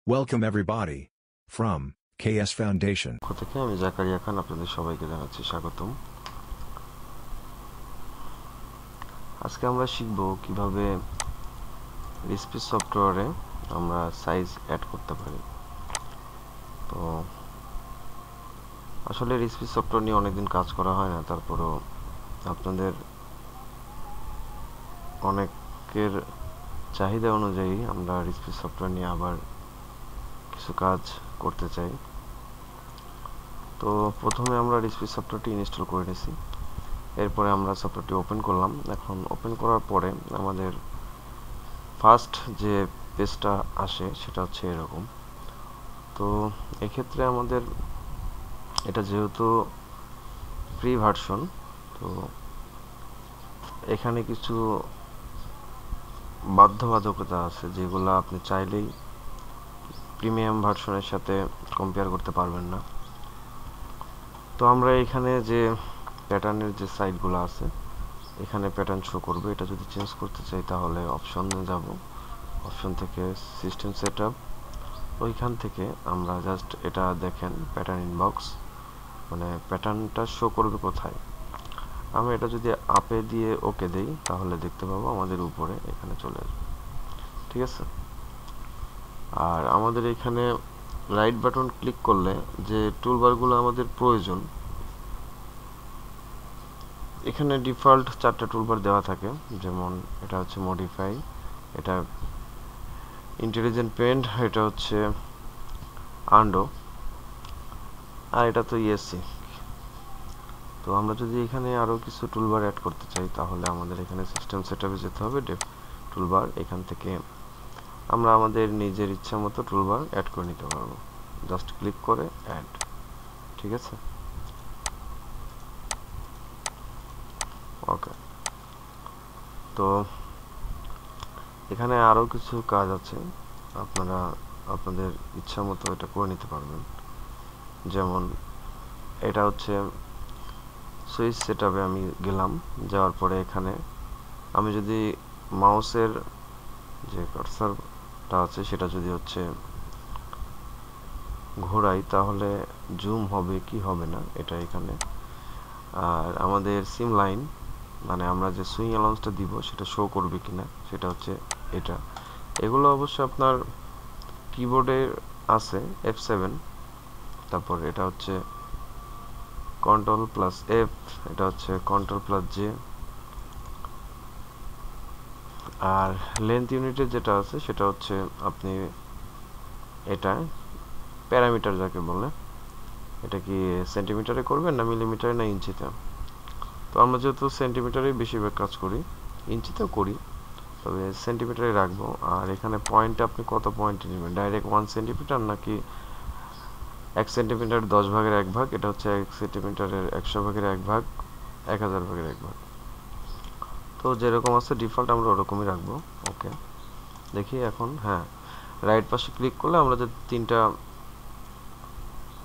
Welcome everybody from KS Foundation. থেকে আমি জাকারিয়া খান আপনাদের সবাইকে জানাচ্ছি স্বাগতম। আজকে আমরা শিখব কিভাবে রিসপিস সফটওয়্যারে আমরা সাইজ অ্যাড করতে পারি। তো আসলে রিসপিস সফটওয়্যার নিয়ে অনেকদিন কাজ করা হয় না, তারপরও আপনাদের অনেকের চাহিদা অনুযায়ী আমরা রিসপিস সফটওয়্যার নিয়ে আবার কিছু কাজ করতে চাই। তো প্রথমে আমরা রিসপিস সফটওয়্যারটি ইনস্টল করে নিয়েছি, এরপরে আমরা সফটওয়্যারটি ওপেন করলাম। এখন ওপেন করার পরে আমাদের ফার্স্ট যে পেজটা আসে সেটা হচ্ছে এরকম। তো এক্ষেত্রে আমাদের এটা যেহেতু ফ্রি ভার্সন, তো এখানে কিছু বাধ্যবাধকতা আছে যেগুলো আপনি চাইলেই প্রিমিয়াম ভার্সনের সাথে কম্পেয়ার করতে পারবেন না। তো আমরা এখানে যে প্যাটার্নের যে সাইটগুলো আছে এখানে প্যাটার্ন শো করবে। এটা যদি চেঞ্জ করতে চাই তাহলে অপশনে যাব, অপশন থেকে সিস্টেম সেটআপ, ওইখান থেকে আমরা জাস্ট এটা দেখেন প্যাটার্ন ইনবক্স, মানে প্যাটার্নটা শো করবে কোথায়। আমরা এটা যদি আপে দিয়ে ওকে দেই তাহলে দেখতে পাবো আমাদের উপরে এখানে চলে আসবে, ঠিক আছে। আর আমাদের এখানে রাইট বাটন ক্লিক করলে যে টুলবারগুলো আমাদের প্রয়োজন, এখানে ডিফল্ট 4টা টুলবার দেওয়া থাকে, যেমন এটা হচ্ছে মডিফাই, এটা ইন্টেলিজেন্ট পেন্ট, এটা হচ্ছে আন্ডো, আর এটা তো ইএসসি। তো আমরা যদি এখানে আরও কিছু টুলবার অ্যাড করতে চাই তাহলে আমাদের এখানে সিস্টেম সেটআপে যেতে হবে, টুলবার, এখান থেকে আমরা আমাদের নিজের ইচ্ছা মতো টুলবার অ্যাড করে নিতে পারবো, জাস্ট ক্লিক করে অ্যাড, ঠিক আছে। ওকে, তো এখানে আরও কিছু কাজ আছে, আপনারা আপনাদের ইচ্ছা মতো এটা করে নিতে পারবেন। যেমন এটা হচ্ছে সুইচ সেটআপে আমি গেলাম, যাওয়ার পরে এখানে আমি যদি মাউসের যে কার্সারটা আছে সেটা যদি হচ্ছে ঘোরাই তাহলে জুম হবে কি হবে না এটা এখানে। আর আমাদের সিম লাইন, মানে আমরা যে সুইং অ্যালাউন্সটা দিব সেটা শো করবে কিনা সেটা হচ্ছে এটা। এগুলো অবশ্য আপনার কিবোর্ডে আছে F7, তারপর এটা হচ্ছে Ctrl+F, এটা হচ্ছে Ctrl+J, আর লেন্থ ইউনিটের যেটা আছে সেটা হচ্ছে আপনি এটা প্যারামিটার যাকে বলে, এটা কি সেন্টিমিটারে করবেন না মিলিমিটারে না ইঞ্চিতে। তো আমরা যেহেতু সেন্টিমিটারে বেশিরভাগ কাজ করি, ইঞ্চিতেও করি, তবে সেন্টিমিটারে রাখবো। আর এখানে পয়েন্টে আপনি কত পয়েন্টে নেবেন, ডাইরেক্ট 1 সেন্টিমিটার নাকি 1 সেন্টিমিটার 10 ভাগের 1 ভাগ, এটা হচ্ছে 1 সেন্টিমিটারের 100 ভাগের 1 ভাগ, 1000 ভাগের 1 ভাগ। তো যেরকম আছে ডিফল্ট আমরা ওরকমই রাখবো। ওকে, দেখি এখন, হ্যাঁ, রাইট পাশে ক্লিক করলে আমরা যে তিনটা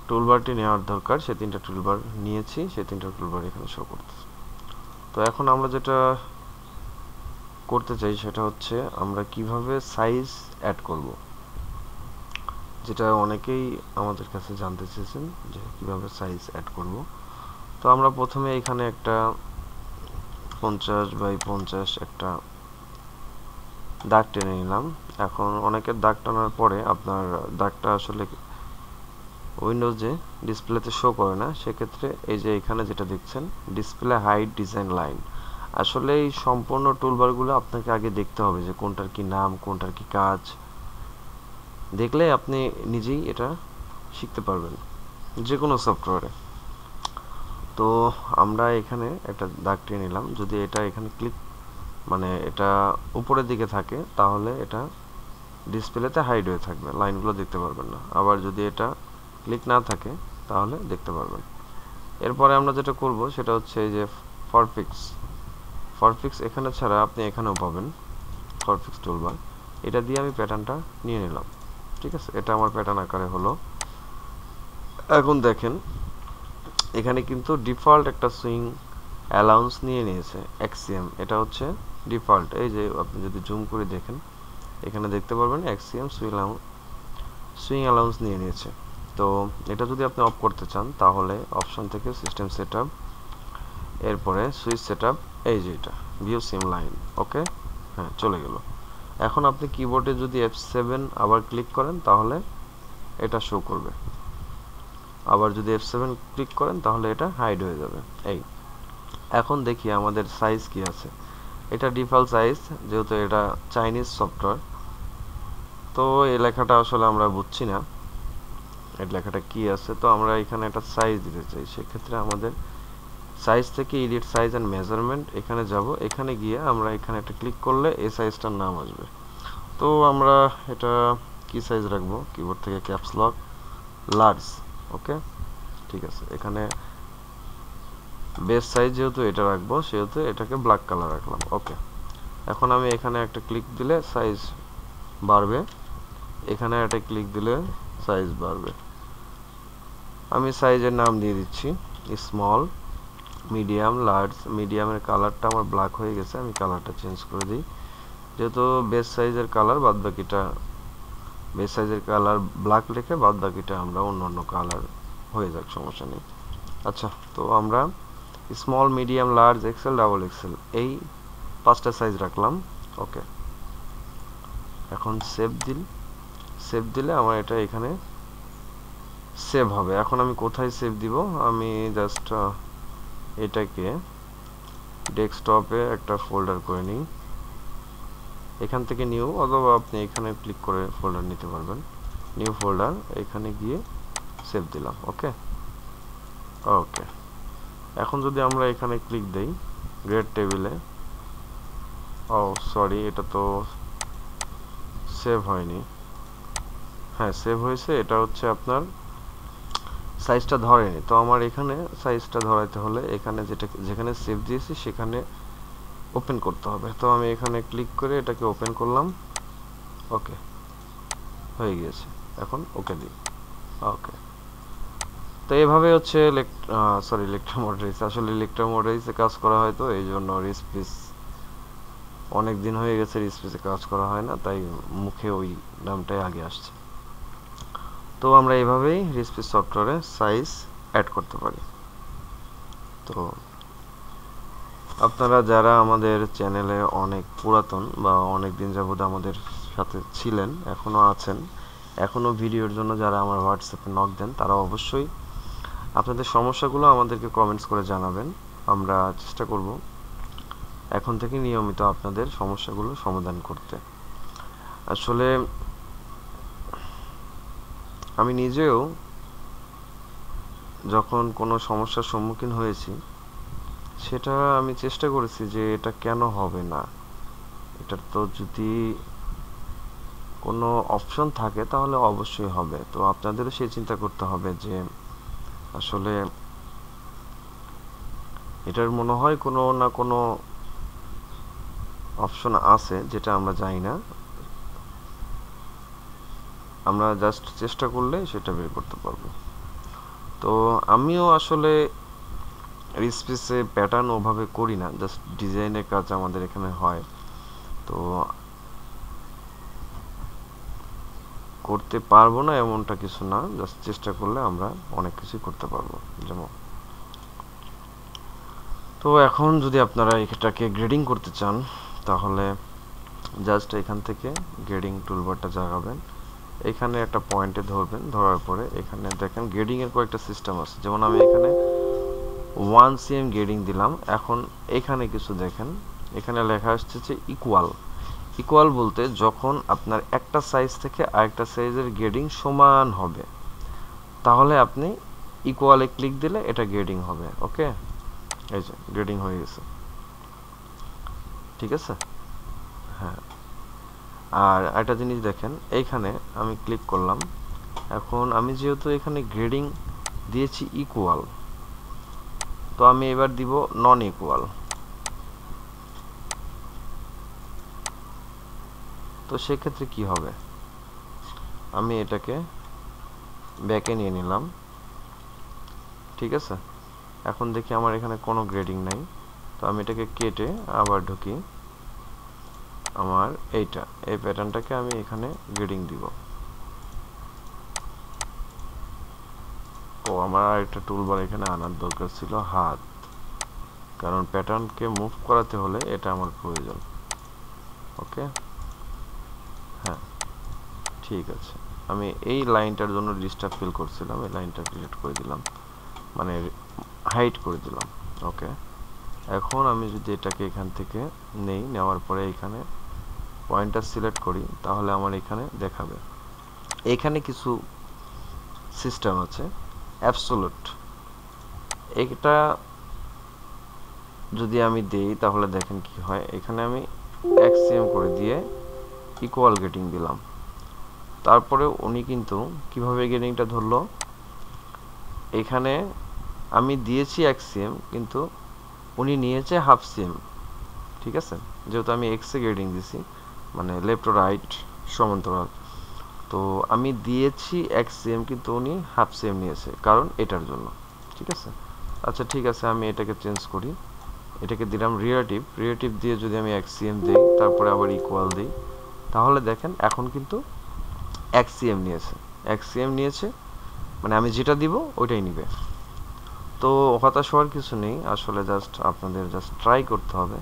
টুলবারটি নেওয়ার দরকার সেই তিনটা টুলবার নিয়েছি, সেই তিনটা টুলবার এখানে শো করতেছে। তো এখন আমরা যেটা করতে চাই সেটা হচ্ছে আমরা কিভাবে সাইজ অ্যাড করব, যেটা অনেকেই আমাদের কাছে জানতে চেয়েছেন যে কিভাবে সাইজ অ্যাড করব। তো আমরা প্রথমে এখানে একটা 50x50 একটা দাগ টেনে নিলাম। এখন অনেকের দাগ টানার পরে আপনার দাগটা আসলে উইন্ডোজে ডিসপ্লেতে শো করে না, সেক্ষেত্রে এই যে এখানে যেটা দেখছেন ডিসপ্লে হাইড ডিজাইন লাইন, আসলে এই সম্পূর্ণ টুলবারগুলো আপনাকে আগে দেখতে হবে যে কোনটার কি নাম, কোনটার কি কাজ, দেখলে আপনি নিজেই এটা শিখতে পারবেন যে কোনো সফটওয়্যারে। তো আমরা এখানে একটা দাগ টেনে নিলাম, যদি এটা এখানে ক্লিক, মানে এটা উপরের দিকে থাকে তাহলে এটা ডিসপ্লেতে হাইড হয়ে থাকবে, লাইনগুলো দেখতে পারবেন না। আবার যদি এটা ক্লিক না থাকে তাহলে দেখতে পারবেন। এরপরে আমরা যেটা করব সেটা হচ্ছে এই যে ফরফিক্স এখানে ছাড়া আপনি এখানেও পাবেন ফরফিক্স টুলবার, এটা দিয়ে আমি প্যাটার্নটা নিয়ে নিলাম, ঠিক আছে। এটা আমার প্যাটার্ন আকারে হলো। এখন দেখেন এখানে কিন্তু ডিফল্ট একটা সুইং অ্যালাউন্স নিয়ে নিয়েছে এক্সিএম, এটা হচ্ছে ডিফল্ট। এই যে আপনি যদি জুম করে দেখেন এখানে দেখতে পারবেন এক্সিএম সুইং অ্যালাউন্স নিয়ে নিয়েছে। তো এটা যদি আপনি অফ করতে চান তাহলে অপশন থেকে সিস্টেম সেটআপ, এরপরে সুইচ সেটআপ, এই যে এটা ভিউ সিম লাইন, ওকে, হ্যাঁ চলে গেল। এখন আপনি কিবোর্ডে যদি F7 আবার ক্লিক করেন তাহলে এটা শো করবে, আবার যদি F7 ক্লিক করেন তাহলে এটা হাইড হয়ে যাবে। এই এখন দেখি আমাদের সাইজ কি আছে। এটা ডিফল্ট সাইজ, যেহেতু এটা চাইনিজ সফটওয়্যার, তো এই লেখাটা আসলে আমরা বুঝছি না এই লেখাটা কি আছে। তো আমরা এখানে একটা সাইজ দিতে চাই, সেক্ষেত্রে আমাদের সাইজ থেকে এডিট সাইজ এন্ড মেজারমেন্ট এখানে যাব। এখানে গিয়ে আমরা এখানে একটা ক্লিক করলে এই সাইজটার নাম আসবে। তো আমরা এটা কি সাইজ রাখবো, কিবোর্ড থেকে ক্যাপস লক লার্জ, ওকে ঠিক আছে। এখানে বেস সাইজ যেহেতু এটা রাখবো সেহেতু এটাকে ব্ল্যাক কালার রাখলাম, ওকে। এখন আমি এখানে একটা ক্লিক দিলে সাইজ বাড়বে, এখানে একটা ক্লিক দিলে সাইজ বাড়বে। আমি সাইজের নাম দিয়ে দিচ্ছি স্মল, মিডিয়াম, লার্জ। মিডিয়ামের কালারটা আমার ব্ল্যাক হয়ে গেছে, আমি কালারটা চেঞ্জ করে দিই। যেহেতু বেস সাইজের কালার, বাদ বাকিটা বেস সাইজের কালার ব্ল্যাক রেখে বাদ বাকিটা আমরা অন্য কালার হয়ে যাক, সমস্যা নেই। আচ্ছা, তো আমরা small, medium, large, XL, double XL এই 5টা সাইজ রাখলাম, ওকে। এখন সেভ দিলে আমার এটা এখানে সেভ হবে। এখন আমি কোথায় সেভ দিব, আমি জাস্ট এটাকে ডেস্কটপে একটা ফোল্ডার করে নিই, এখান থেকে নিউ, অথবা আপনি এখানে ক্লিক করে ফোল্ডার নিতে পারবেন। নিউ ফোল্ডার, এখানে গিয়ে সেভ দিলাম, ওকে ওকে। এখন যদি আমরা এখানে ক্লিক দেই গ্রেড টেবিলে, ও সরি, এটা তো সেভ হয়নি। হ্যাঁ সেভ হয়েছে, এটা হচ্ছে আপনার সাইজটা ধরেনি। তো আমার এখানে সাইজটা ধরাইতে হলে এখানে যেখানে সেভ দিয়েছি সেখানে ওপেন করতে হবে। তো আমি এখানে ক্লিক করে এটাকে ওপেন করলাম, ওকে হয়ে গিয়েছে। এখন ওকে দিই, ওকে। তো এইভাবে হচ্ছে ইলেকট্রোমোটরিক্স, আসলে ইলেকট্রোমোটরিক্সে কাজ করা হয়, তো এই জন্য রিসপিস অনেক দিন হয়ে গেছে রিসপিসে কাজ করা হয় না, তাই মুখে ওই নামটাই আগে আসছে। তো আমরা এইভাবেই রিসপিস সফটওয়্যারে সাইজ অ্যাড করতে পারি। তো আপনারা যারা আমাদের চ্যানেলে অনেক পুরাতন বা অনেক দিন যাবত আমাদের সাথে ছিলেন, এখনও আছেন, এখনও ভিডিওর জন্য যারা আমার হোয়াটসঅ্যাপে নক দেন, তারা অবশ্যই আপনাদের সমস্যাগুলো আমাদেরকে কমেন্টস করে জানাবেন। আমরা চেষ্টা করব এখন থেকে নিয়মিত আপনাদের সমস্যাগুলো সমাধান করতে। আসলে আমি নিজেও যখন কোনো সমস্যার সম্মুখীন হয়েছি, সেটা আমি চেষ্টা করেছি যে এটা কেন হবে না, এটার তো যদি কোনো অপশন থাকে তাহলে অবশ্যই হবে। তো আপনাদেরও সেই চিন্তা করতে হবে যে আসলে এটার মনে হয় কোনো না কোনো অপশন আছে যেটা আমরা জানি না, আমরা জাস্ট চেষ্টা করলে সেটা বের করতে পারবো। তো আমিও আসলে রিসপিসে প্যাটার্ন ওভাবে করি না, জাস্ট ডিজাইনের কাজ আমাদের এখানে হয়, তো করতে পারবো না এমনটা কিছু না, জাস্ট চেষ্টা করলে আমরা অনেক কিছুই করতে পারবো। যেমন তো এখন যদি আপনারা এটাকে গ্রেডিং করতে চান তাহলে জাস্ট এখান থেকে গ্রেডিং টুলবারটা জাগাবেন, এখানে একটা পয়েন্টে ধরবেন, ধরার পরে এখানে দেখেন গ্রেডিং এর কয়েকটা সিস্টেম আছে। যেমন আমি এখানে 1 cm গ্রেডিং দিলাম। এখন এখানে কিছু দেখেন, এখানে লেখা আসছে যে ইকুয়াল বলতে যখন আপনার একটা সাইজ থেকে আরেকটা সাইজের গ্রেডিং সমান হবে, তাহলে আপনি ইকুয়ালে ক্লিক দিলে এটা গ্রেডিং হবে, ওকে। এই যে গ্রেডিং হয়ে গেছে, ঠিক আছে। হ্যাঁ, আর একটা জিনিস দেখেন, এইখানে আমি ক্লিক করলাম, এখন আমি যেহেতু এখানে গ্রেডিং দিয়েছি ইকুয়াল, তো আমি এবার দিব নন ইকুয়াল। তো সেক্ষেত্রে কি হবে, আমি এটাকে ব্যাকে নিয়ে নিলাম, ঠিক আছে। এখন দেখি আমার এখানে কোনো গ্রেডিং নাই, তো আমি এটাকে কেটে আবার ঢুকি, আমার এই প্যাটার্নটাকে আমি এখানে গ্রেডিং দিব, আমার আরেকটা টুলবার এখানে আনার দরকার ছিল, হাত, কারণ প্যাটার্নকে মুভ করাতে হলে এটা আমার প্রয়োজন। ওকে, হ্যাঁ ঠিক আছে। আমি এই লাইনটার জন্য ডিস্টার্ব ফিল করছিলাম, এই লাইনটা ডিলিট করে দিলাম, মানে হাইড করে দিলাম। ওকে, এখন আমি যদি এটাকে এখান থেকে নেই, নেওয়ার পরে এখানে পয়েন্টটা সিলেক্ট করি, তাহলে আমার এখানে দেখাবে। এখানে কিছু সিস্টেম আছে অ্যাবসোলুট, এটা যদি আমি দেই তাহলে দেখেন কি হয়। এখানে আমি এক্সিএম করে দিয়ে ইকুয়াল গেটিং দিলাম, তারপরে উনি কিন্তু কিভাবে গেটিংটা ধরলো, এখানে আমি দিয়েছি এক্সিএম কিন্তু উনি নিয়েছে হাফ সিএম। ঠিক আছে, যেহেতু আমি এক্সে গেটিং দিছি, মানে লেফট ও রাইট সমান্তরাল, তো আমি দিয়েছি এক্সিএম কিন্তু উনি হাফ সিএম নিয়েছে, কারণ এটার জন্য। ঠিক আছে, আচ্ছা ঠিক আছে, আমি এটাকে চেঞ্জ করি, এটাকে দিলাম রিলেটিভ, রিলেটিভ দিয়ে যদি আমি এক্সিএম দিই, তারপরে আবার ইকুয়াল দিই, তাহলে দেখেন এখন কিন্তু এক্সিএম নিয়েছে, এক্সিএম নিয়েছে, মানে আমি যেটা দিব ওইটাই নিবে। তো হতাশ হওয়ার কিছু নেই, আসলে জাস্ট আপনাদের জাস্ট ট্রাই করতে হবে,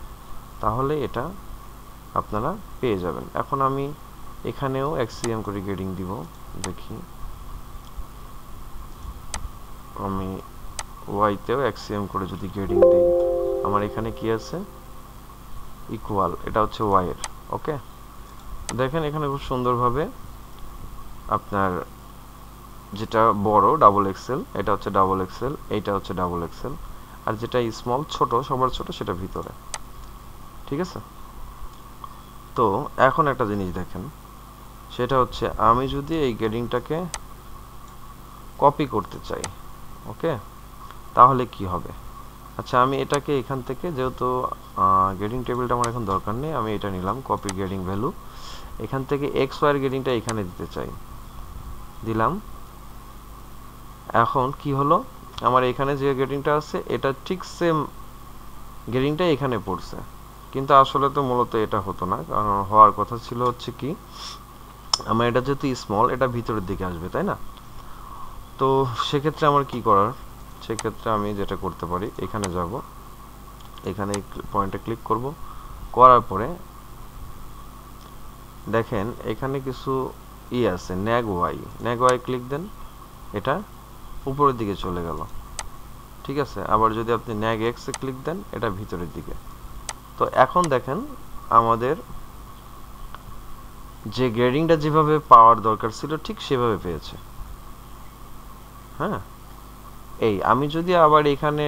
তাহলে এটা আপনারা পেয়ে যাবেন। এখন আমি এখানেও এক্সিএম করে গেটিং দিব, দেখি আমি ওয়াইতেও এক্সিএম করে যদি গেটিং দিই, আমার এখানে কি আছে, ইকুয়াল, এটা হচ্ছে ওয়াই এর। ওকে, দেখেন এখানে খুব সুন্দরভাবে আপনার যেটা বড় ডাবল এক্সেল, এটা হচ্ছে ডাবল এক্সেল, এইটা হচ্ছে ডাবল এক্সেল, আর যেটা স্মল ছোট সবার ছোট সেটা ভিতরে। ঠিক আছে, তো এখন একটা জিনিস দেখেন, সেটা হচ্ছে আমি যদি এই গেটিংটাকে কপি করতে চাই, ওকে, তাহলে কি হবে। আচ্ছা আমি এটাকে এখান থেকে, যেহেতু গেটিং টেবিলটা আমার এখন দরকার নেই, আমি এটা নিলাম কপি গেটিং ভ্যালু, এখান থেকে এক্স ওয়াই এর গেটিংটা এখানে দিতে চাই, দিলাম। এখন কি হলো, আমার এখানে যে গেটিংটা আছে এটা ঠিক সেম গেটিংটা এখানে পড়ছে, কিন্তু আসলে তো মূলত এটা হতো না, কারণ হওয়ার কথা ছিল হচ্ছে কি, আমার এটা যেহেতু স্মল, এটা ভিতরের দিকে আসবে, তাই না। তো সেক্ষেত্রে আমার কি করার, সেক্ষেত্রে আমি যেটা করতে পারি, এখানে যাব, এখানে পয়েন্টে ক্লিক করব, করার পরে দেখেন এখানে কিছু আছে, ন্যাগ ওয়াই ক্লিক দেন, এটা উপরের দিকে চলে গেল। ঠিক আছে, আবার যদি আপনি ন্যাগ এক্সে ক্লিক দেন, এটা ভিতরের দিকে। তো এখন দেখেন আমাদের যে গ্রেডিংটা যেভাবে পাওয়ার দরকার ছিল ঠিক সেভাবে পেয়েছে। হ্যাঁ, এই আমি যদি আবার এখানে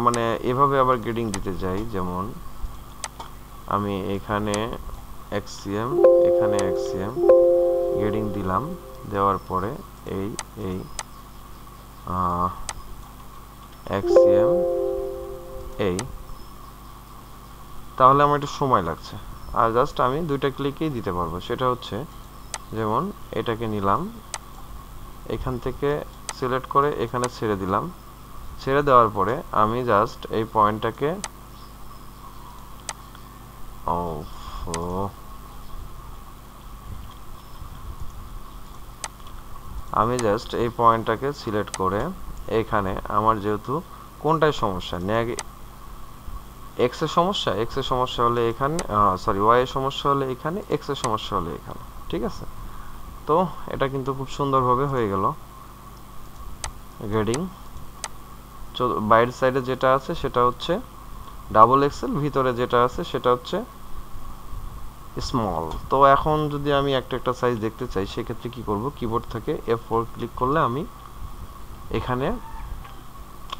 মানে এভাবে আবার গ্রেডিং দিতে যাই, যেমন আমি এখানে এক্সিএম, এখানে এক্সিএম গ্রেডিং দিলাম, দেওয়ার পরে এই এক্সিএম এই, তাহলে আমার একটু সময় লাগছে, আর জাস্ট আমি দুইটা ক্লিকেই দিতে পারবো। সেটা হচ্ছে যেমন এটাকে নিলাম, এখান থেকে সিলেক্ট করে এখানে ছেড়ে দিলাম, ছেড়ে দেওয়ার পরে আমি জাস্ট এই পয়েন্টটাকে সিলেক্ট করে এখানে আমার যেহেতু কোনটায় সমস্যা, ন্যাগ এক্স এর সমস্যা হলে এখানে, সরি ওয়াই এর সমস্যা হলে এখানে, এক্স এর সমস্যা হলে এখানে। ঠিক আছে, তো এটা কিন্তু খুব সুন্দরভাবে হয়ে গেল গ্রেডিং। বাইরের সাইডে যেটা আছে সেটা হচ্ছে ডাবল এক্সেল, ভিতরে যেটা আছে সেটা হচ্ছে স্মল। তো এখন যদি আমি একটা সাইজ দেখতে চাই, সেক্ষেত্রে কি করব, কিবোর্ড থেকে F4 ক্লিক করলে আমি এখানে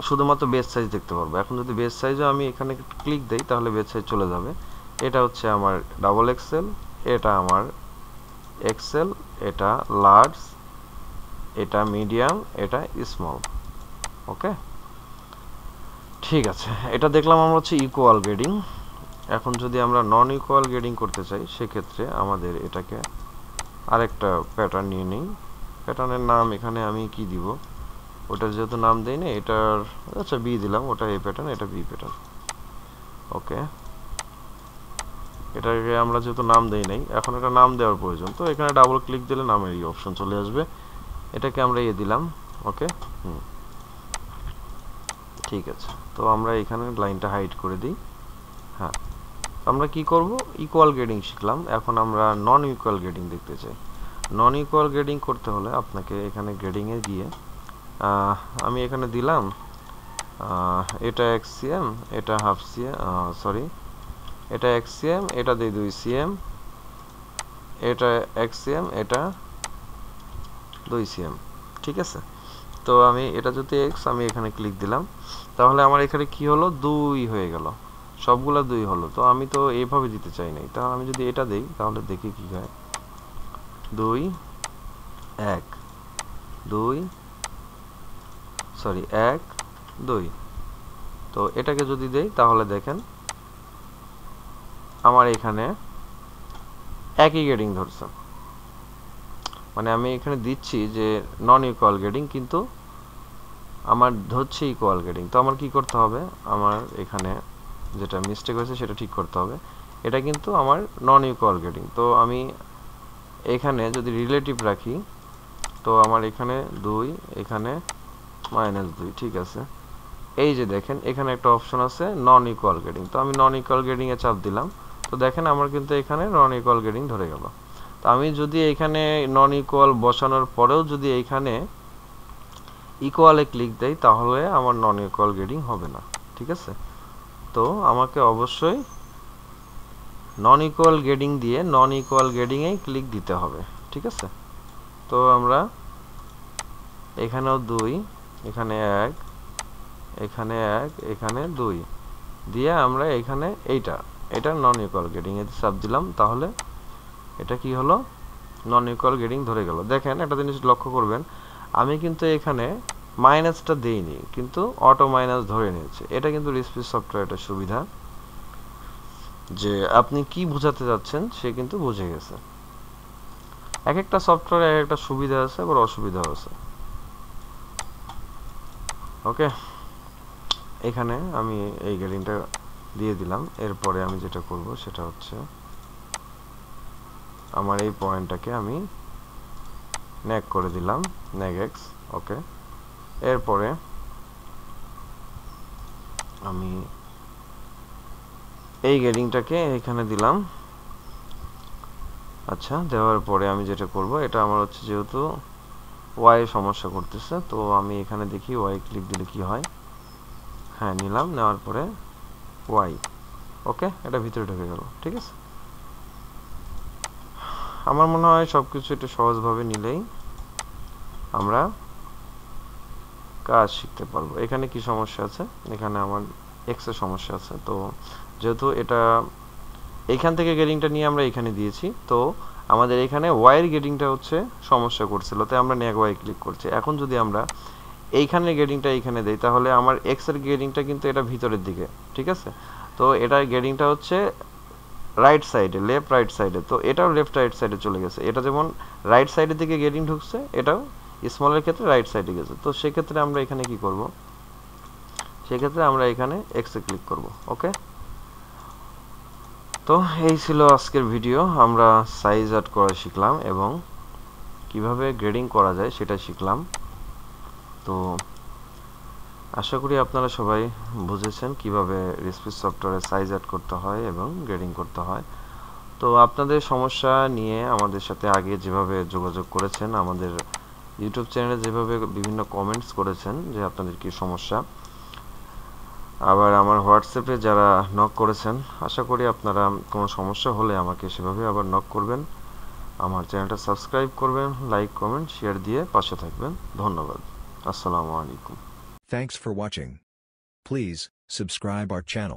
শুধুমাত্র বেস সাইজ দেখতে পারবো। এখন যদি বেস সাইজও আমি এখানে ক্লিক দেই, তাহলে বেস সাইজ চলে যাবে। এটা হচ্ছে আমার ডাবল এক্সেল, এটা আমার এক্সেল, এটা লার্জ, এটা মিডিয়াম, এটা স্মল। ওকে, ঠিক আছে, এটা দেখলাম আমরা হচ্ছে ইকুয়াল গ্রেডিং। এখন যদি আমরা নন ইকুয়াল গ্রেডিং করতে চাই, সেক্ষেত্রে আমাদের এটাকে আরেকটা প্যাটার্ন নিয়ে নিই। প্যাটার্নের নাম এখানে আমি কি দিব, ওটার যেহেতু নাম দেই না, এটার আচ্ছা বি দিলাম, ওটা এ প্যাটার্ন, এটা বি প্যাটার্ন। ওকে, এটাকে আমরা যেহেতু নাম দেই নাই, এখন এটা নাম দেওয়ার প্রয়োজন, তো এখানে ডাবল ক্লিক দিলে নামের এই অপশন চলে আসবে, এটাকে আমরা দিলাম। ওকে, ঠিক আছে, তো আমরা এখানে লাইনটা হাইড করে দিই। হ্যাঁ, আমরা কি করব, ইকুয়াল গ্রেডিং শিখলাম, এখন আমরা নন ইকুয়াল গ্রেডিং দেখতে চাই। নন ইকুয়াল গ্রেডিং করতে হলে আপনাকে এখানে গ্রেডিংয়ে গিয়ে আমি এখানে দিলাম এটা 1 cm, এটা হাফ cm, সরি এটা 1 cm, এটা দিই 2 cm, এটা 1 cm, এটা 2 cm। ঠিক আছে, তো আমি এটা যদি x, আমি এখানে ক্লিক দিলাম, তাহলে আমার এখানে কি হলো, 2 হয়ে গেল, সবগুলা 2 হলো। তো আমি তো এইভাবে দিতে চাই নাই, তাহলে আমি যদি এটা দেই তাহলে দেখি কি হয়, 2 1 2 সরি 1 2। তো এটাকে যদি দেই তাহলে দেখেন আমার এখানে একই গ্রেডিং ধরছে, মানে আমি এখানে দিচ্ছি যে নন ইকুয়াল গ্রেডিং, কিন্তু আমার ধরছে ইকুয়াল গ্রেডিং। তো আমার কি করতে হবে, আমার এখানে যেটা মিস্টেক হয়েছে সেটা ঠিক করতে হবে। এটা কিন্তু আমার নন ইকুয়াল গ্রেডিং, তো আমি এখানে যদি রিলেটিভ রাখি, তো আমার এখানে 2, এখানে -2, ঠিক আছে। এই যে দেখেন এখানে একটা অপশন আছে নন ইকুয়াল গ্রেডিং, তো আমি নন ইকুয়াল গ্রেডিং এ চাপ দিলাম, তো দেখেন আমার কিন্তু এখানে নন ইকুয়াল গ্রেডিং ধরে গেল। তো আমি যদি এখানে নন ইকুয়াল বসানোর পরেও যদি এইখানে ইকুয়ালে ক্লিক দেই তাহলে আমার নন ইকুয়াল গ্রেডিং হবে না, ঠিক আছে। তো আমাকে অবশ্যই নন ইকুয়াল গ্রেডিং দিয়ে নন ইকুয়াল গ্রেডিং এ ক্লিক দিতে হবে, ঠিক আছে। তো আমরা এখানেও 2, এখানে 1, এখানে 1, এখানে 2 দিয়ে আমরা এখানে এটা নন ইকুয়াল গ্রেডিং এ চাপ দিলাম, তাহলে এটা কি হলো, নন ইকুয়াল গ্রেডিং ধরে গেল। দেখেন একটা জিনিস লক্ষ্য করবেন, আমি কিন্তু এখানে মাইনাসটা দেইনি, কিন্তু অটো মাইনাস ধরে নিয়েছে। এটা কিন্তু রিসপিস সফটওয়্যারের সুবিধা, যে আপনি কি বোঝাতে যাচ্ছেন সে কিন্তু বুঝে গেছে। এক একটা সফটওয়্যারে এক একটা সুবিধা আছে, আবার অসুবিধাও আছে। ওকে, এখানে আমি এই গ্রেডিংটা দিয়ে দিলাম। এরপরে আমি যেটা করব সেটা হচ্ছে আমার এই পয়েন্টটাকে আমি নেগ করে দিলাম, নেগ এক্স। ওকে, এরপরে আমি এই গ্রেডিংটাকে এখানে দিলাম। আচ্ছা, দেওয়ার পরে আমি যেটা করব, এটা আমার হচ্ছে যেহেতু ওয়াই সমস্যা করতেছে, তো আমি এখানে দেখি ওয়াই ক্লিক দিলে কি হয়। হ্যাঁ, নিলাম, নেওয়ার পরে ওয়াই। ওকে, এটা ভিতরে ঢুকে গেল, ঠিক আছে। আমার মনে হয় সবকিছু একটু সহজভাবে নিলেই আমরা কাজ শিখতে পারবো। এখানে কি সমস্যা আছে, এখানে আমার এক্স এর সমস্যা আছে। তো যেহেতু এটা এইখান থেকে গ্রেডিংটা নিয়ে আমরা এখানে দিয়েছি, তো আমাদের এখানে ওয়াই এর গ্রেডিংটা হচ্ছে সমস্যা করছিল, তাই আমরা নেগ ওয়াই ক্লিক করছি। এখন যদি আমরা এইখানের গ্রেডিংটা এইখানে দেই তাহলে আমার এক্স এর গ্রেডিংটা কিন্তু এটা ভিতরের দিকে, ঠিক আছে। তো এটার গ্রেডিংটা হচ্ছে রাইট সাইডে, লেফট রাইট সাইডে, তো এটাও লেফট রাইট সাইডে চলে গেছে। এটা যেমন রাইট সাইডের দিকে গ্রেডিং ঢুকছে, এটাও স্মলের ক্ষেত্রে রাইট সাইডে গেছে। তো সেক্ষেত্রে আমরা এখানে কি করব, সেক্ষেত্রে আমরা এখানে এক্স এ ক্লিক করব। ওকে, তো এই ছিল আজকের ভিডিও। আমরা সাইজ অ্যাড করা শিখলাম এবং কিভাবে গ্রেডিং করা যায় সেটা শিখলাম। তো আশা করি আপনারা সবাই বুঝেছেন কিভাবে রিসপিস সফটওয়্যারে সাইজ অ্যাড করতে হয় এবং গ্রেডিং করতে হয়। তো আপনাদের সমস্যা নিয়ে আমাদের সাথে আগে যেভাবে যোগাযোগ করেছেন, আমাদের ইউটিউব চ্যানেলে যেভাবে বিভিন্ন কমেন্টস করেছেন যে আপনাদের কি সমস্যা, আবার আমার হোয়াটসঅ্যাপে যারা নক করেছেন, আশা করি আপনারা কোনো সমস্যা হলে আমাকে সেভাবে আবার নক করবেন। আমার চ্যানেলটা সাবস্ক্রাইব করবেন, লাইক, কমেন্ট, শেয়ার দিয়ে পাশে থাকবেন। ধন্যবাদ। আসসালামু আলাইকুম। Thanks for watching. Please subscribe our channel.